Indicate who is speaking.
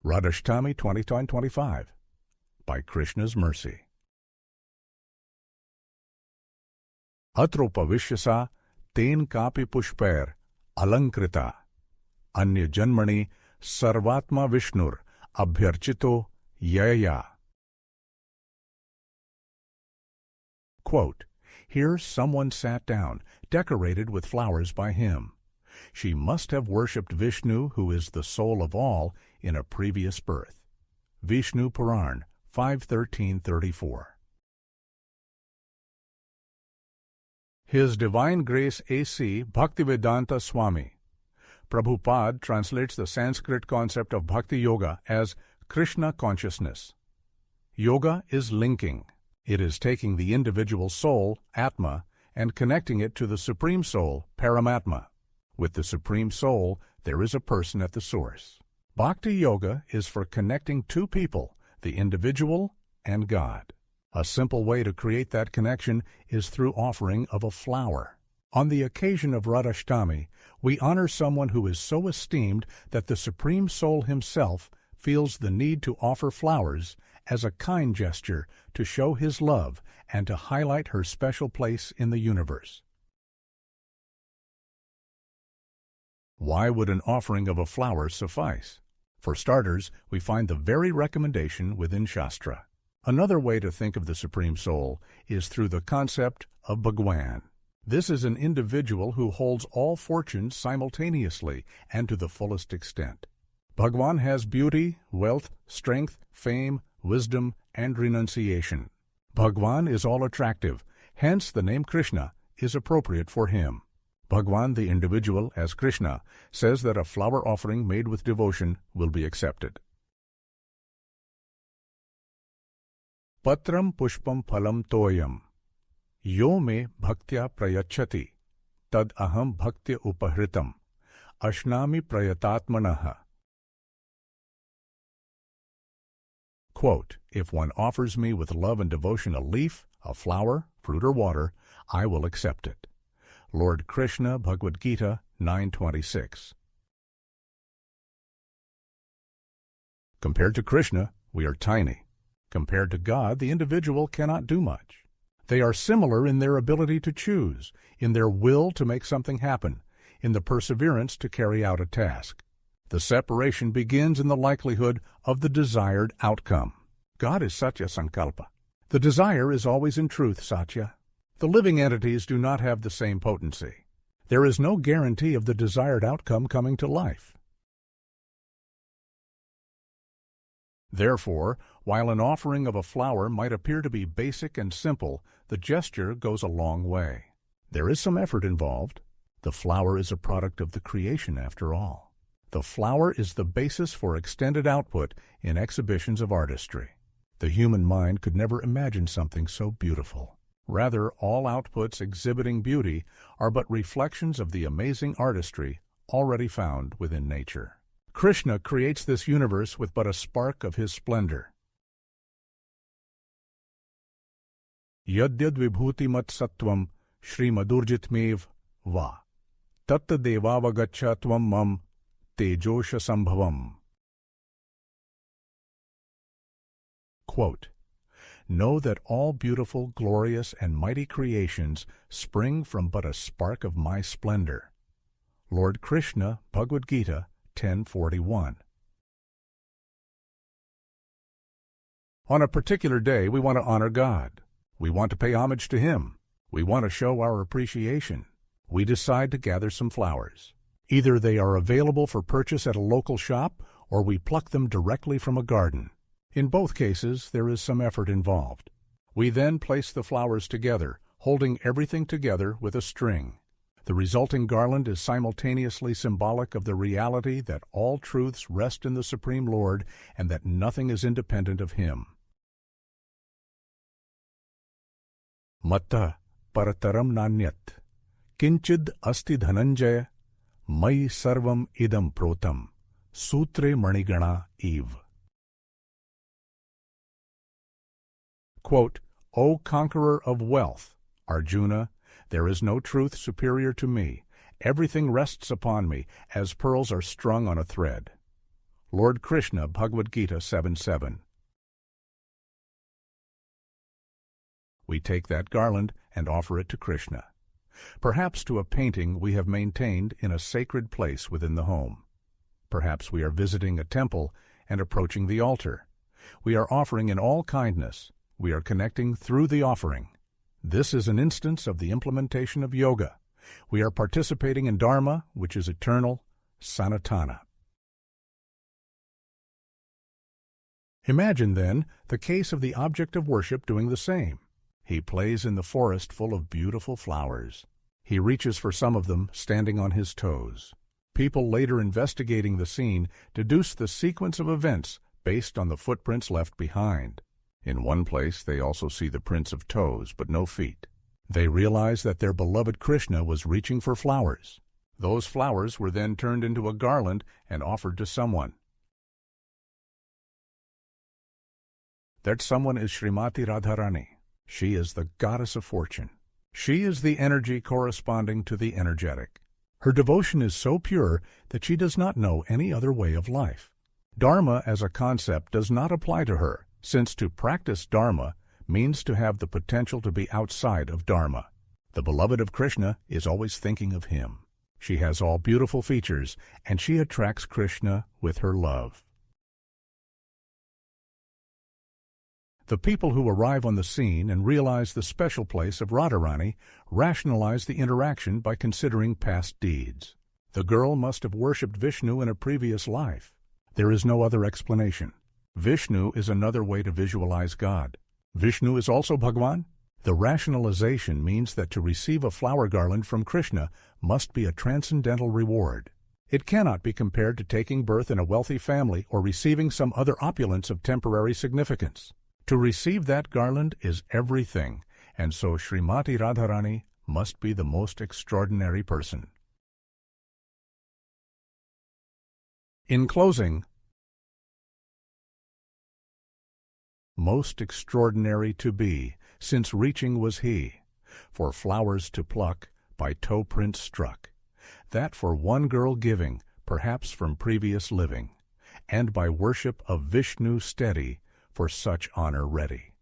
Speaker 1: Radhashtami 20:25. By Krishna's mercy. Atropavishya ten kapi pushpair alankrita anya janmani sarvatma Vishnur abhyarchito yaya. Quote, here someone sat down, decorated with flowers by him. She must have worshipped Vishnu, who is the soul of all, in a previous birth. Vishnu Purana 5:13-34. His Divine Grace A.C. Bhaktivedanta Swami Prabhupada translates the Sanskrit concept of Bhakti Yoga as Krishna consciousness. Yoga is linking. It is taking the individual soul, Atma, and connecting it to the Supreme Soul, Paramatma. With the Supreme Soul, there is a person at the source. Bhakti Yoga is for connecting two people, the individual and God. A simple way to create that connection is through offering of a flower. On the occasion of Radhashtami, we honor someone who is so esteemed that the Supreme Soul himself feels the need to offer flowers as a kind gesture to show his love and to highlight her special place in the universe. Why would an offering of a flower suffice? For starters, we find the very recommendation within Shastra. Another way to think of the Supreme Soul is through the concept of Bhagwan. This is an individual who holds all fortunes simultaneously and to the fullest extent. Bhagwan has beauty, wealth, strength, fame, wisdom, and renunciation. Bhagwan is all attractive, hence the name Krishna is appropriate for him. Bhagwan, the individual, as Krishna, says that a flower offering made with devotion will be accepted. Patram pushpam phalam toyam yo me bhaktya prayachati tad aham bhaktya upahritam ashnami prayatatmanaha. Quote, if one offers me with love and devotion a leaf, a flower, fruit or water, I will accept it. Lord Krishna, Bhagavad-gita 9:26. Compared to Krishna, we are tiny. Compared to God, the individual cannot do much. They are similar in their ability to choose, in their will to make something happen, in the perseverance to carry out a task. The separation begins in the likelihood of the desired outcome. God is Satya Sankalpa. The desire is always in truth Satya. The living entities do not have the same potency. There is no guarantee of the desired outcome coming to life. Therefore, while an offering of a flower might appear to be basic and simple, the gesture goes a long way. There is some effort involved. The flower is a product of the creation after all. The flower is the basis for extended output in exhibitions of artistry. The human mind could never imagine something so beautiful. Rather, all outputs exhibiting beauty are but reflections of the amazing artistry already found within nature. Krishna creates this universe with but a spark of his splendor. Yadyad vibhuti mat sattvam shri madurjitmev va tatta devavagacha tvam mam tejosha sambhavam. Quote, know that all beautiful, glorious, and mighty creations spring from but a spark of my splendor. Lord Krishna, Bhagavad-gita 10:41. On a particular day, we want to honor God. We want to pay homage to Him. We want to show our appreciation. We decide to gather some flowers. Either they are available for purchase at a local shop, or we pluck them directly from a garden. In both cases, there is some effort involved. We then place the flowers together, holding everything together with a string. The resulting garland is simultaneously symbolic of the reality that all truths rest in the Supreme Lord and that nothing is independent of Him. Matta parataram nanyat kinchid asti dhananjaya mai sarvam idam protam sutre manigana eve. Quote, O conqueror of wealth, Arjuna, there is no truth superior to me. Everything rests upon me, as pearls are strung on a thread. Lord Krishna, Bhagavad-gita 7:7. We take that garland and offer it to Krishna, perhaps to a painting we have maintained in a sacred place within the home. Perhaps we are visiting a temple and approaching the altar. We are offering in all kindness. We are connecting through the offering. This is an instance of the implementation of yoga. We are participating in Dharma, which is eternal, Sanatana. Imagine, then, the case of the object of worship doing the same. He plays in the forest full of beautiful flowers. He reaches for some of them, standing on his toes. People later investigating the scene deduce the sequence of events based on the footprints left behind. In one place they also see the prints of toes, but no feet. They realize that their beloved Krishna was reaching for flowers. Those flowers were then turned into a garland and offered to someone. That someone is Srimati Radharani. She is the goddess of fortune. She is the energy corresponding to the energetic. Her devotion is so pure that she does not know any other way of life. Dharma as a concept does not apply to her, since to practice Dharma means to have the potential to be outside of Dharma. The beloved of Krishna is always thinking of him. She has all beautiful features, and she attracts Krishna with her love. The people who arrive on the scene and realize the special place of Radharani rationalize the interaction by considering past deeds. The girl must have worshipped Vishnu in a previous life. There is no other explanation. Vishnu is another way to visualize God. Vishnu is also Bhagavan. The rationalization means that to receive a flower garland from Krishna must be a transcendental reward. It cannot be compared to taking birth in a wealthy family or receiving some other opulence of temporary significance. To receive that garland is everything, and so Srimati Radharani must be the most extraordinary person. In closing, most extraordinary to be, since reaching was he, for flowers to pluck, by toe prints struck, that for one girl giving, perhaps from previous living, and by worship of Vishnu steady, for such honor ready.